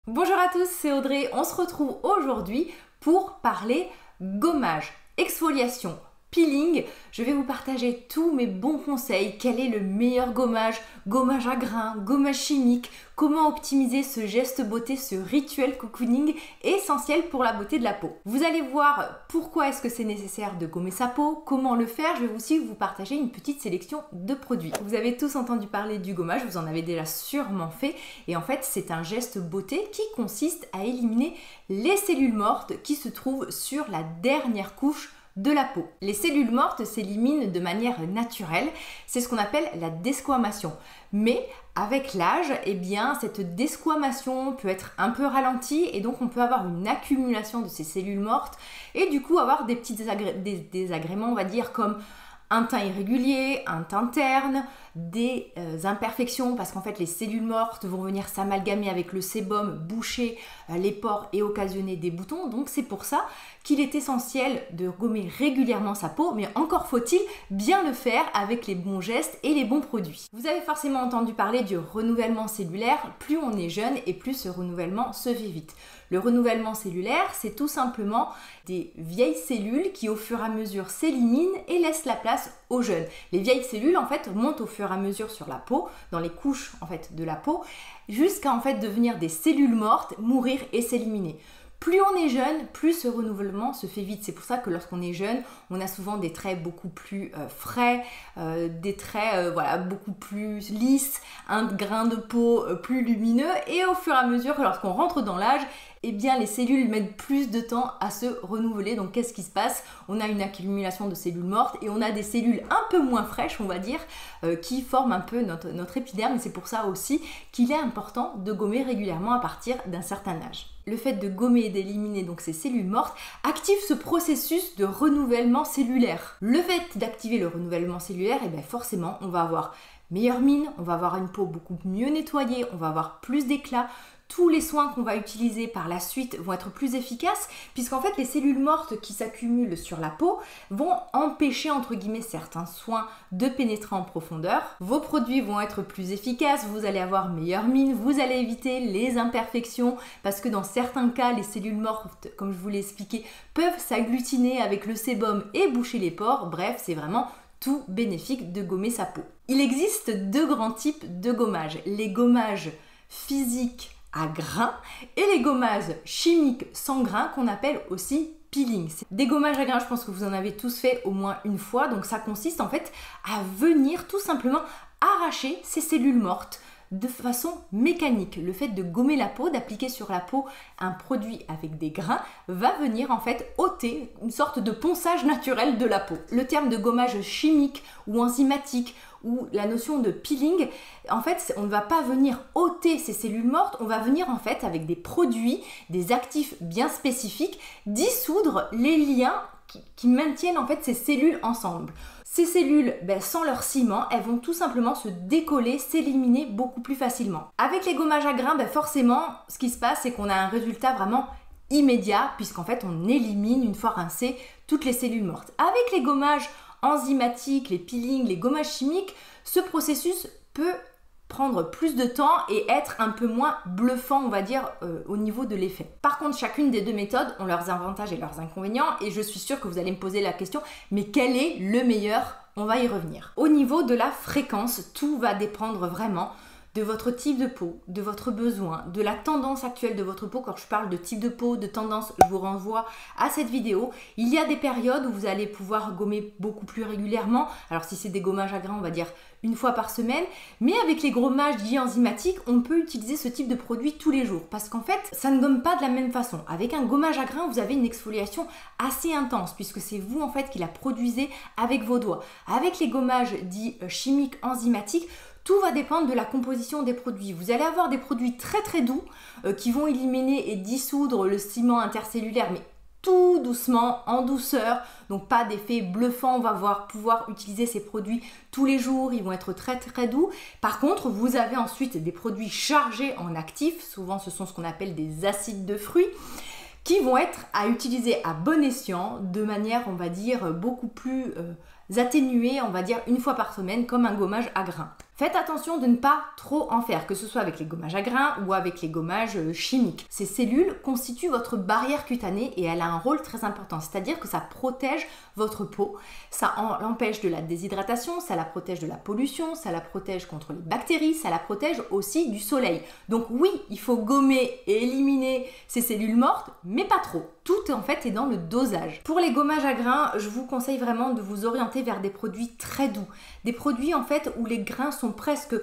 Bonjour à tous, c'est Audrey. On se retrouve aujourd'hui pour parler gommage, exfoliation, peeling. Je vais vous partager tous mes bons conseils. Quel est le meilleur gommage? Gommage à grains, gommage chimique. Comment optimiser ce geste beauté, ce rituel cocooning essentiel pour la beauté de la peau. Vous allez voir pourquoi est-ce que c'est nécessaire de gommer sa peau, comment le faire. Je vais aussi vous partager une petite sélection de produits. Vous avez tous entendu parler du gommage, vous en avez déjà sûrement fait. Et en fait, c'est un geste beauté qui consiste à éliminer les cellules mortes qui se trouvent sur la dernière couche de la peau. Les cellules mortes s'éliminent de manière naturelle, c'est ce qu'on appelle la desquamation. Mais avec l'âge, eh bien, cette desquamation peut être un peu ralentie et donc on peut avoir une accumulation de ces cellules mortes et du coup avoir des petits désagréments, on va dire, comme un teint irrégulier, un teint terne, des imperfections parce qu'en fait les cellules mortes vont venir s'amalgamer avec le sébum, boucher les pores et occasionner des boutons. Donc c'est pour ça qu'il est essentiel de gommer régulièrement sa peau, mais encore faut-il bien le faire avec les bons gestes et les bons produits. Vous avez forcément entendu parler du renouvellement cellulaire. Plus on est jeune et plus ce renouvellement se fait vite. Le renouvellement cellulaire, c'est tout simplement des vieilles cellules qui au fur et à mesure s'éliminent et laissent la place aux jeunes. Les vieilles cellules en fait montent au fur et à mesure sur la peau, dans les couches en fait de la peau, jusqu'à en fait devenir des cellules mortes, mourir et s'éliminer. Plus on est jeune, plus ce renouvellement se fait vite. C'est pour ça que lorsqu'on est jeune, on a souvent des traits beaucoup plus frais, des traits beaucoup plus lisses, un grain de peau plus lumineux. Et au fur et à mesure, lorsqu'on rentre dans l'âge, eh bien les cellules mettent plus de temps à se renouveler. Donc qu'est-ce qui se passe? On a une accumulation de cellules mortes et on a des cellules un peu moins fraîches, on va dire, qui forment un peu notre épiderme. Et c'est pour ça aussi qu'il est important de gommer régulièrement à partir d'un certain âge. Le fait de gommer et d'éliminer donc ces cellules mortes active ce processus de renouvellement cellulaire. Le fait d'activer le renouvellement cellulaire, eh bien forcément, on va avoir meilleure mine, on va avoir une peau beaucoup mieux nettoyée, on va avoir plus d'éclat. Tous les soins qu'on va utiliser par la suite vont être plus efficaces puisqu'en fait les cellules mortes qui s'accumulent sur la peau vont empêcher entre guillemets certains soins de pénétrer en profondeur. Vos produits vont être plus efficaces, vous allez avoir meilleure mine, vous allez éviter les imperfections parce que dans certains cas les cellules mortes, comme je vous l'ai expliqué, peuvent s'agglutiner avec le sébum et boucher les pores. Bref, c'est vraiment tout bénéfique de gommer sa peau. Il existe deux grands types de gommage. Les gommages physiques à grains et les gommages chimiques sans grains qu'on appelle aussi peeling. Des gommages à grains, je pense que vous en avez tous fait au moins une fois, donc ça consiste en fait à venir tout simplement arracher ces cellules mortes de façon mécanique. Le fait de gommer la peau, d'appliquer sur la peau un produit avec des grains va venir en fait ôter une sorte de ponçage naturel de la peau. Le terme de gommage chimique ou enzymatique ou la notion de peeling, en fait, on ne va pas venir ôter ces cellules mortes, on va venir en fait avec des produits, des actifs bien spécifiques, dissoudre les liens qui maintiennent en fait ces cellules ensemble. Ces cellules, sans leur ciment, elles vont tout simplement se décoller, s'éliminer beaucoup plus facilement. Avec les gommages à grains, forcément, ce qui se passe, c'est qu'on a un résultat vraiment immédiat, puisqu'en fait, on élimine, une fois rincé, toutes les cellules mortes. Avec les gommages enzymatiques, les peelings, les gommages chimiques, ce processus peut prendre plus de temps et être un peu moins bluffant, on va dire, au niveau de l'effet. Par contre, chacune des deux méthodes ont leurs avantages et leurs inconvénients et je suis sûre que vous allez me poser la question, mais quel est le meilleur? On va y revenir. Au niveau de la fréquence, tout va dépendre vraiment de votre type de peau, de votre besoin, de la tendance actuelle de votre peau. Quand je parle de type de peau, de tendance, je vous renvoie à cette vidéo. Il y a des périodes où vous allez pouvoir gommer beaucoup plus régulièrement. Alors si c'est des gommages à grains, on va dire une fois par semaine. Mais avec les gommages dits enzymatiques, on peut utiliser ce type de produit tous les jours. Parce qu'en fait, ça ne gomme pas de la même façon. Avec un gommage à grains, vous avez une exfoliation assez intense puisque c'est vous en fait qui la produisez avec vos doigts. Avec les gommages dits chimiques enzymatiques, tout va dépendre de la composition des produits. Vous allez avoir des produits très très doux qui vont éliminer et dissoudre le ciment intercellulaire, mais tout doucement, en douceur, donc pas d'effet bluffant. On va pouvoir utiliser ces produits tous les jours, ils vont être très très doux. Par contre, vous avez ensuite des produits chargés en actifs, souvent ce sont ce qu'on appelle des acides de fruits, qui vont être à utiliser à bon escient, de manière, on va dire, beaucoup plus atténuée, on va dire une fois par semaine, comme un gommage à grains. Faites attention de ne pas trop en faire, que ce soit avec les gommages à grains ou avec les gommages chimiques. Ces cellules constituent votre barrière cutanée et elle a un rôle très important, c'est-à-dire que ça protège votre peau, ça l'empêche de la déshydratation, ça la protège de la pollution, ça la protège contre les bactéries, ça la protège aussi du soleil. Donc oui, il faut gommer et éliminer ces cellules mortes, mais pas trop. Tout en fait est dans le dosage. Pour les gommages à grains, je vous conseille vraiment de vous orienter vers des produits très doux. Des produits en fait où les grains sont presque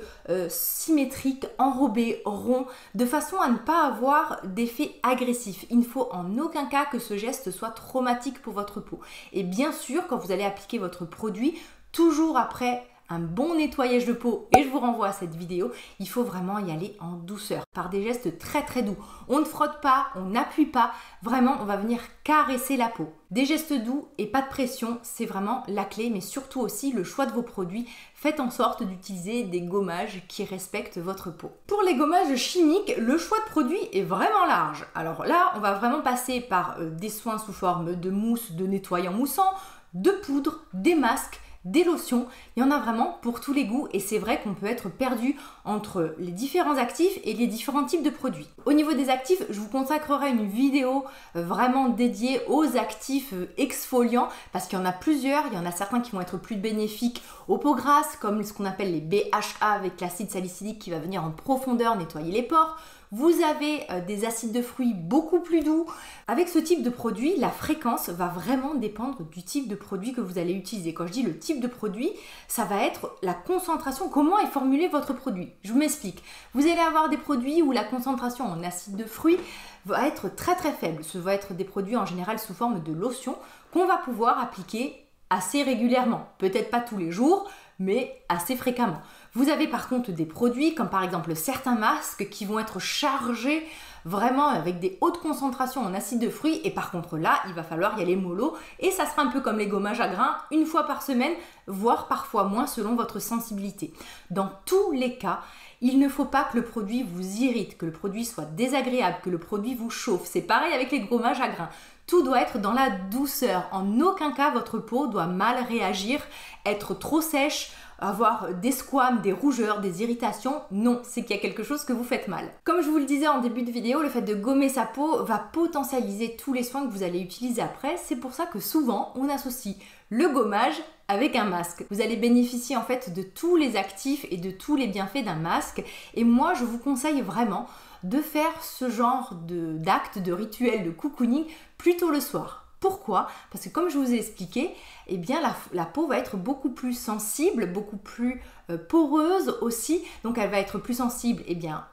symétriques, enrobés, ronds, de façon à ne pas avoir d'effet agressif. Il ne faut en aucun cas que ce geste soit traumatique pour votre peau. Et bien sûr, quand vous allez appliquer votre produit, toujours après un bon nettoyage de peau, et je vous renvoie à cette vidéo, il faut vraiment y aller en douceur, par des gestes très très doux. On ne frotte pas, on n'appuie pas, vraiment on va venir caresser la peau. Des gestes doux et pas de pression, c'est vraiment la clé, mais surtout aussi le choix de vos produits. Faites en sorte d'utiliser des gommages qui respectent votre peau. Pour les gommages chimiques, le choix de produits est vraiment large. Alors là, on va vraiment passer par des soins sous forme de mousse, de nettoyant moussant, de poudre, des masques, des lotions, il y en a vraiment pour tous les goûts et c'est vrai qu'on peut être perdu entre les différents actifs et les différents types de produits. Au niveau des actifs, je vous consacrerai une vidéo vraiment dédiée aux actifs exfoliants parce qu'il y en a plusieurs, il y en a certains qui vont être plus bénéfiques aux peaux grasses comme ce qu'on appelle les BHA avec l'acide salicylique qui va venir en profondeur nettoyer les pores. Vous avez des acides de fruits beaucoup plus doux. Avec ce type de produit, la fréquence va vraiment dépendre du type de produit que vous allez utiliser. Quand je dis le type de produit, ça va être la concentration, comment est formulé votre produit. Je vous m'explique. Vous allez avoir des produits où la concentration en acide de fruits va être très très faible. Ce va être des produits en général sous forme de lotion qu'on va pouvoir appliquer assez régulièrement. Peut-être pas tous les jours, mais assez fréquemment. Vous avez par contre des produits comme par exemple certains masques qui vont être chargés vraiment avec des hautes concentrations en acide de fruits et par contre là, il va falloir y aller mollo et ça sera un peu comme les gommages à grains, une fois par semaine, voire parfois moins selon votre sensibilité. Dans tous les cas, il ne faut pas que le produit vous irrite, que le produit soit désagréable, que le produit vous chauffe. C'est pareil avec les gommages à grains. Tout doit être dans la douceur. En aucun cas, votre peau doit mal réagir, être trop sèche, avoir des squames, des rougeurs, des irritations. Non, c'est qu'il y a quelque chose que vous faites mal. Comme je vous le disais en début de vidéo, le fait de gommer sa peau va potentialiser tous les soins que vous allez utiliser après. C'est pour ça que souvent, on associe le gommage avec un masque. Vous allez bénéficier en fait de tous les actifs et de tous les bienfaits d'un masque. Et moi, je vous conseille vraiment de faire ce genre d'acte, de rituel, de cocooning plutôt le soir. Pourquoi? Parce que comme je vous ai expliqué, eh bien la peau va être beaucoup plus sensible, beaucoup plus poreuse aussi, donc elle va être plus sensible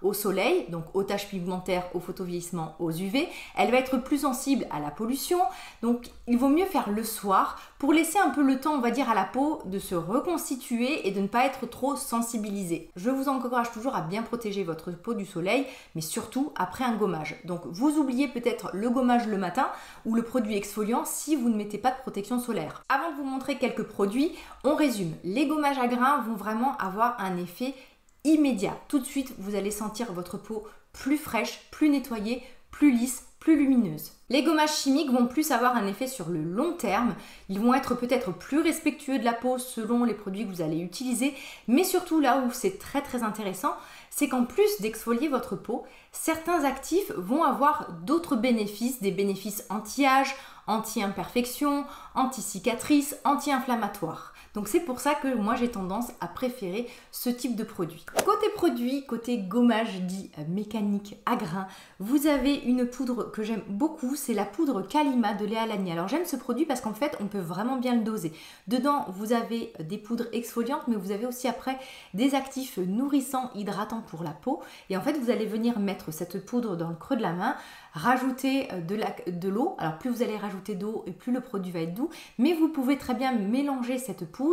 au soleil, donc aux taches pigmentaires, au photovieillissement, aux UV, elle va être plus sensible à la pollution, donc il vaut mieux faire le soir pour laisser un peu le temps, on va dire, à la peau de se reconstituer et de ne pas être trop sensibilisée. Je vous encourage toujours à bien protéger votre peau du soleil, mais surtout après un gommage. Donc vous oubliez peut-être le gommage le matin ou le produit exfoliant si vous ne mettez pas de protection solaire. Avant de vous montrer quelques produits, on résume. Les gommages à grains vont vraiment avoir un effet immédiat. Tout de suite, vous allez sentir votre peau plus fraîche, plus nettoyée, plus lisse, plus lumineuse. Les gommages chimiques vont plus avoir un effet sur le long terme. Ils vont être peut-être plus respectueux de la peau selon les produits que vous allez utiliser, mais surtout là où c'est très très intéressant, c'est qu'en plus d'exfolier votre peau, certains actifs vont avoir d'autres bénéfices, des bénéfices anti-âge, anti-imperfection, anti-cicatrice, anti-inflammatoire. Donc c'est pour ça que moi j'ai tendance à préférer ce type de produit. Côté produit, côté gommage dit mécanique à grains, vous avez une poudre que j'aime beaucoup, c'est la poudre Kalima de Léa Lani. Alors j'aime ce produit parce qu'en fait on peut vraiment bien le doser. Dedans vous avez des poudres exfoliantes mais vous avez aussi après des actifs nourrissants, hydratants pour la peau. Et en fait vous allez venir mettre cette poudre dans le creux de la main, rajouter de l'eau. Alors plus vous allez rajouter d'eau et plus le produit va être doux, mais vous pouvez très bien mélanger cette poudre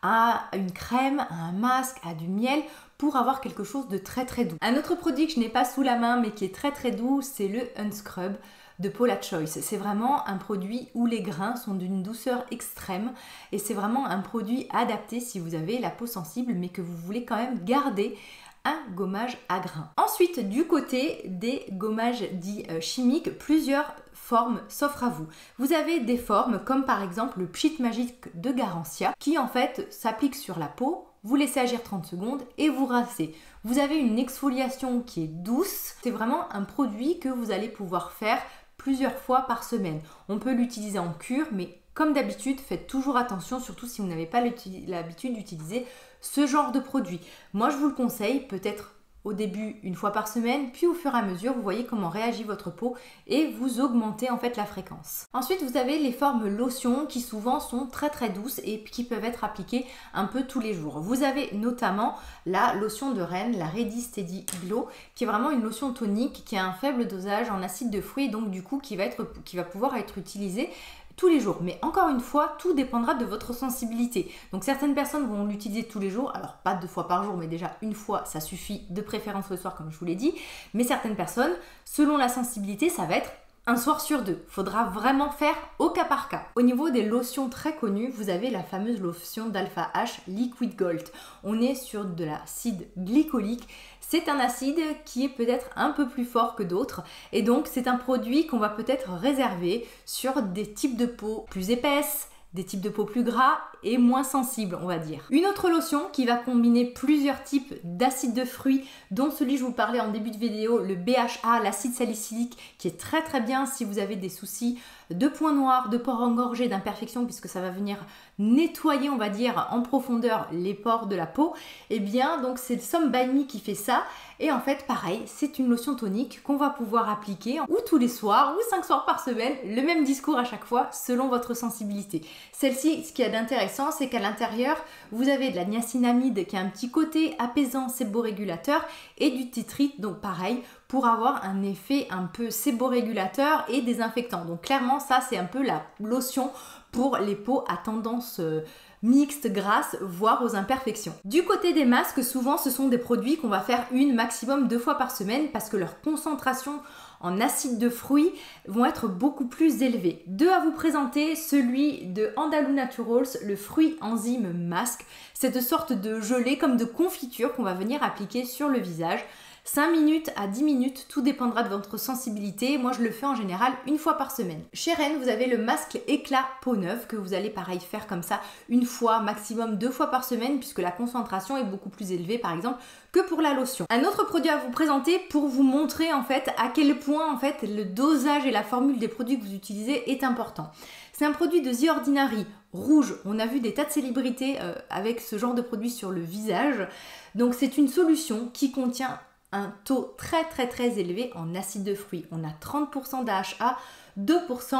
à une crème, à un masque, à du miel pour avoir quelque chose de très très doux. Un autre produit que je n'ai pas sous la main mais qui est très très doux, c'est le Unscrub de Paula Choice. C'est vraiment un produit où les grains sont d'une douceur extrême et c'est vraiment un produit adapté si vous avez la peau sensible mais que vous voulez quand même garder un gommage à grains. Ensuite, du côté des gommages dits chimiques, plusieurs formes s'offrent à vous. Vous avez des formes comme par exemple le Pchit Magique de Garancia qui en fait s'applique sur la peau vous laissez agir 30 secondes et vous rincez. Vous avez une exfoliation qui est douce. C'est vraiment un produit que vous allez pouvoir faire plusieurs fois par semaine. On peut l'utiliser en cure, mais comme d'habitude, faites toujours attention, surtout si vous n'avez pas l'habitude d'utiliser ce genre de produit. Moi, je vous le conseille, peut-être au début une fois par semaine, puis au fur et à mesure, vous voyez comment réagit votre peau et vous augmentez en fait la fréquence. Ensuite, vous avez les formes lotions qui souvent sont très très douces et qui peuvent être appliquées un peu tous les jours. Vous avez notamment la lotion de Rennes, la Ready Steady Glow, qui est vraiment une lotion tonique qui a un faible dosage en acide de fruits, donc du coup qui va pouvoir être utilisée tous les jours. Mais encore une fois, tout dépendra de votre sensibilité. Donc certaines personnes vont l'utiliser tous les jours, alors pas 2 fois par jour, mais déjà une fois, ça suffit, de préférence le soir comme je vous l'ai dit. Mais certaines personnes, selon la sensibilité, ça va être un soir sur 2. Faudra vraiment faire au cas par cas. Au niveau des lotions très connues, vous avez la fameuse lotion d'Alpha H Liquid Gold. On est sur de l'acide glycolique. C'est un acide qui est peut-être un peu plus fort que d'autres et donc c'est un produit qu'on va peut-être réserver sur des types de peau plus épaisses, des types de peau plus gras et moins sensibles, on va dire. Une autre lotion qui va combiner plusieurs types d'acides de fruits, dont celui que je vous parlais en début de vidéo, le BHA, l'acide salicylique, qui est très très bien si vous avez des soucis de points noirs, de pores engorgés, d'imperfections, puisque ça va venir nettoyer, on va dire, en profondeur les pores de la peau. Et bien, donc c'est le Some By Me qui fait ça. Et en fait, pareil, c'est une lotion tonique qu'on va pouvoir appliquer ou tous les soirs ou 5 soirs par semaine, le même discours à chaque fois selon votre sensibilité. Celle-ci, ce qu'il y a d'intéressant, c'est qu'à l'intérieur, vous avez de la niacinamide qui a un petit côté apaisant, séborégulateur et du titrite, donc pareil, pour avoir un effet un peu séborégulateur et désinfectant. Donc clairement, ça, c'est un peu la lotion pour les peaux à tendance mixte, grasse, voire aux imperfections. Du côté des masques, souvent ce sont des produits qu'on va faire maximum 2 fois par semaine parce que leur concentration en acide de fruits vont être beaucoup plus élevées. 2 à vous présenter, celui de Andalou Naturals, le fruit enzyme masque. Cette sorte de gelée comme de confiture qu'on va venir appliquer sur le visage. 5 minutes à 10 minutes, tout dépendra de votre sensibilité. Moi, je le fais en général 1 fois par semaine. Chez Rennes, vous avez le masque éclat peau neuve que vous allez pareil faire comme ça 1 fois, maximum 2 fois par semaine puisque la concentration est beaucoup plus élevée par exemple que pour la lotion. Un autre produit à vous présenter pour vous montrer en fait à quel point en fait le dosage et la formule des produits que vous utilisez est important. C'est un produit de The Ordinary rouge. On a vu des tas de célébrités avec ce genre de produit sur le visage. Donc c'est une solution qui contient un taux très très très élevé en acide de fruits. On a 30% d'AHA, 2%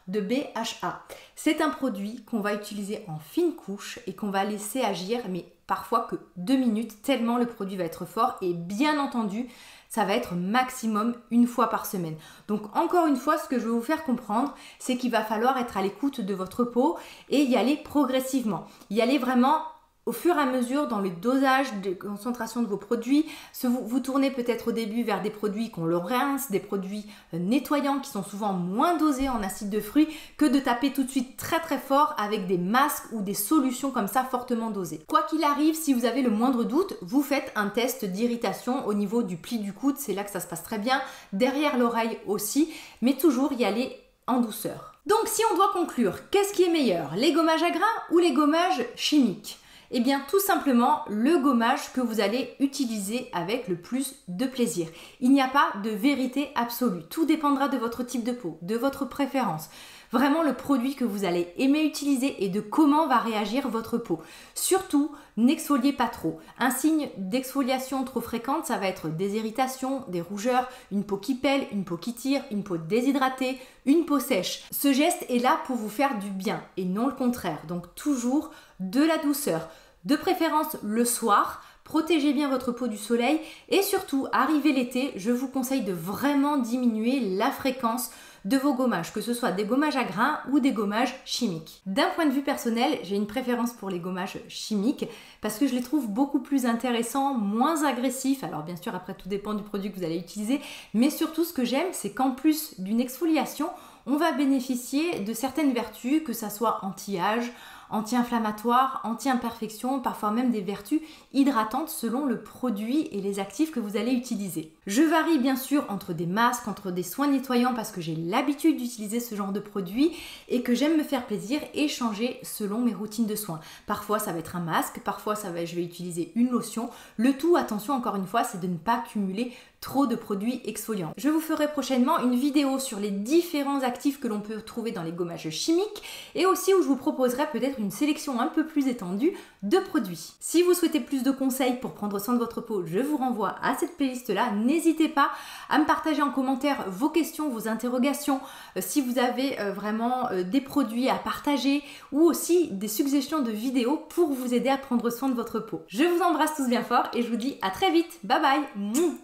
de BHA. C'est un produit qu'on va utiliser en fine couche et qu'on va laisser agir, mais parfois que 2 minutes, tellement le produit va être fort et bien entendu, ça va être maximum 1 fois par semaine. Donc encore une fois, ce que je veux vous faire comprendre, c'est qu'il va falloir être à l'écoute de votre peau et y aller progressivement. Y aller vraiment au fur et à mesure dans le dosage de concentration de vos produits. Vous tournez peut-être au début vers des produits qu'on le rince, des produits nettoyants qui sont souvent moins dosés en acide de fruits que de taper tout de suite très très fort avec des masques ou des solutions comme ça fortement dosées. Quoi qu'il arrive, si vous avez le moindre doute, vous faites un test d'irritation au niveau du pli du coude, c'est là que ça se passe très bien, derrière l'oreille aussi, mais toujours y aller en douceur. Donc si on doit conclure, qu'est-ce qui est meilleur, les gommages à grains ou les gommages chimiques ? Eh bien tout simplement le gommage que vous allez utiliser avec le plus de plaisir. Il n'y a pas de vérité absolue, tout dépendra de votre type de peau, de votre préférence. Vraiment le produit que vous allez aimer utiliser et de comment va réagir votre peau. Surtout, n'exfoliez pas trop. Un signe d'exfoliation trop fréquente, ça va être des irritations, des rougeurs, une peau qui pèle, une peau qui tire, une peau déshydratée, une peau sèche. Ce geste est là pour vous faire du bien et non le contraire. Donc toujours de la douceur. De préférence le soir. Protégez bien votre peau du soleil et surtout, arrivé l'été, je vous conseille de vraiment diminuer la fréquence de vos gommages, que ce soit des gommages à grains ou des gommages chimiques. D'un point de vue personnel, j'ai une préférence pour les gommages chimiques parce que je les trouve beaucoup plus intéressants, moins agressifs. Alors bien sûr, après tout dépend du produit que vous allez utiliser, mais surtout ce que j'aime, c'est qu'en plus d'une exfoliation, on va bénéficier de certaines vertus, que ça soit anti-âge, anti-inflammatoires, anti-imperfections, parfois même des vertus hydratantes selon le produit et les actifs que vous allez utiliser. Je varie bien sûr entre des masques, entre des soins nettoyants parce que j'ai l'habitude d'utiliser ce genre de produit et que j'aime me faire plaisir et changer selon mes routines de soins. Parfois ça va être un masque, parfois je vais utiliser une lotion. Le tout, attention encore une fois, c'est de ne pas cumuler trop de produits exfoliants. Je vous ferai prochainement une vidéo sur les différents actifs que l'on peut trouver dans les gommages chimiques et aussi où je vous proposerai peut-être une sélection un peu plus étendue de produits. Si vous souhaitez plus de conseils pour prendre soin de votre peau, je vous renvoie à cette playlist-là. N'hésitez pas à me partager en commentaire vos questions, vos interrogations, si vous avez vraiment des produits à partager ou aussi des suggestions de vidéos pour vous aider à prendre soin de votre peau. Je vous embrasse tous bien fort et je vous dis à très vite. Bye bye.